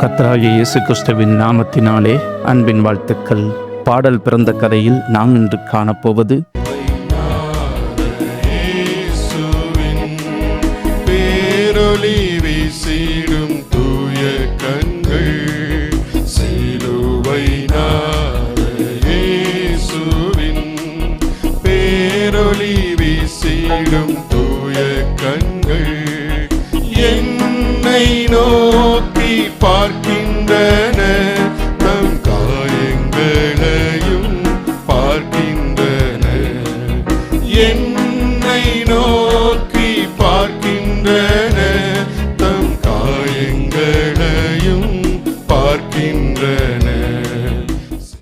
கர்த்தராகிய இயேசு கிறிஸ்துவின் நாமத்தினாலே அன்பின் வாழ்த்துக்கள். பாடல் பிறந்த கதையில் நாம் இன்று காணப்போவது பேரொளி வீசிடும் தூய கண்கள் சிலுவை இயேசுவின் பேரொளி வீசிடும் தூய கண்கள் என்னை நோக்கி பார்க்கின்றன, நம் காயங்களையும் பார்க்கின்றன. என்னை நோக்கி பார்க்கின்றன, தம் காயங்களையும் பார்க்கின்றன.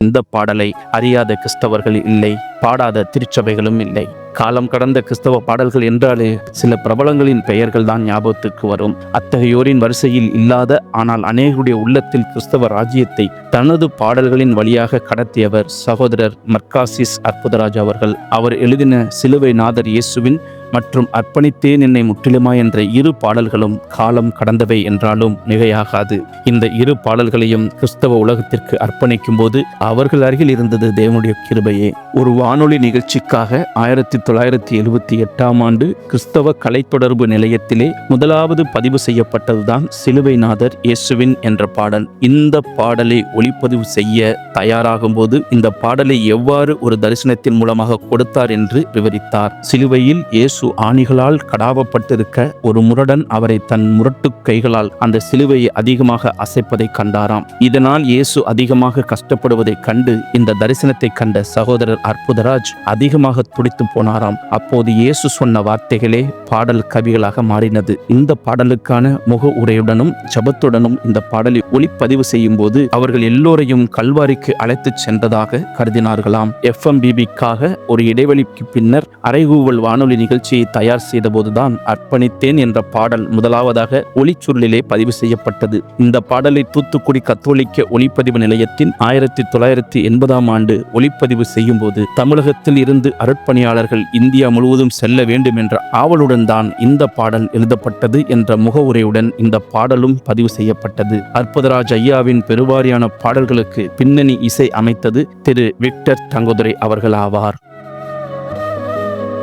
இந்த பாடலை அறியாத கிறிஸ்தவர்கள் இல்லை, பாடாத திருச்சபைகளும் இல்லை. காலம் கடந்த கிறிஸ்தவ பாடல்கள் என்றாலே சில பிரபலங்களின் பெயர்கள் தான் ஞாபகத்துக்கு வரும். அத்தகையோரின் வரிசையில் இல்லாத, ஆனால் அநேகருடைய உள்ளத்தில் கிறிஸ்தவ ராஜ்யத்தை தனது பாடல்களின் வழியாக கடத்தியவர் சகோதரர் மர்காசிஸ் அற்புதராஜ் அவர்கள். அவர் எழுதின சிலுவை நாதர் இயேசுவின் மற்றும் அர்ப்பணித்தேன் என்னை முற்றிலுமாய் என்ற இரு பாடல்களும் காலம் கடந்தவை என்றாலும் மிகையாகாது. இந்த இரு பாடல்களையும் கிறிஸ்தவ உலகத்திற்கு அர்ப்பணிக்கும் போது அவர்கள் அருகில் இருந்தது தேவனுடைய கிருபையே. ஒரு வானொலி நிகழ்ச்சிக்காக 1978 கிறிஸ்தவ கலைத்தொடர்பு நிலையத்திலே முதலாவது பதிவு செய்யப்பட்டதுதான் சிலுவை நாதர் இயேசுவின் என்ற பாடல். இந்த பாடலை ஒளிப்பதிவு செய்ய தயாராகும் போது இந்த பாடலை எவ்வாறு ஒரு தரிசனத்தின் மூலமாக கொடுத்தார் என்று விவரித்தார். சிலுவையில் இயேசு ஆணிகளால் கடாவப்பட்டிருக்க ஒரு முரடன் அவரை தன் முரட்டு கைகளால் அந்த சிலுவையை அதிகமாக அசைப்பதை கண்டாராம். இதனால் இயேசு அதிகமாக கஷ்டப்படுவதை கண்டு இந்த தரிசனத்தை கண்ட சகோதரர் அற்புதராஜ் அதிகமாக துடித்து போனாராம். அப்போது இயேசு சொன்ன வார்த்தைகளே பாடல் கவிகளாக மாறினது. இந்த பாடலுக்கான முக உரையுடனும் ஜபத்துடனும் இந்த பாடலை ஒளிப்பதிவு செய்யும் போது அவர்கள் எல்லோரையும் கல்வாரிக்கு அழைத்துச் சென்றதாக கருதினார்களாம். FMBBக்காக ஒரு இடைவெளிக்கு பின்னர் அறைகூவல் வானொலி நிகழ்ச்சியை தயார் செய்த போதுதான் அர்ப்பணித்தேன் என்ற பாடல் முதலாவதாக ஒளிச்சுருளிலே பதிவு செய்யப்பட்டது. இந்த பாடலை தூத்துக்குடி கத்தோலிக்க ஒளிப்பதிவு நிலையத்தின் 1980 ஒளிப்பதிவு செய்யும் போது தமிழகத்தில் இருந்து அருட்பணியாளர்கள் இந்தியா முழுவதும் செல்ல வேண்டும் என்ற ஆவலுடன் தான் இந்த பாடல் எழுதப்பட்டது என்ற முகவுரையுடன் இந்த பாடலும் பதிவு செய்யப்பட்டது. அற்புதராஜ் ஐயாவின் பெருவாரியான பாடல்களுக்கு பின்னணி இசை அமைத்தது திரு விக்டர் தங்கதுரை அவர்கள் ஆவார்.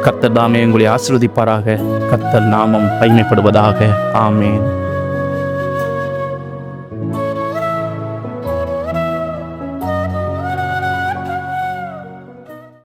கர்த்தர் தாமே உங்களை ஆசீர்வதிப்பாராக. கர்த்தர் நாமம் மகிமைப்படுவதாக. ஆமேன்.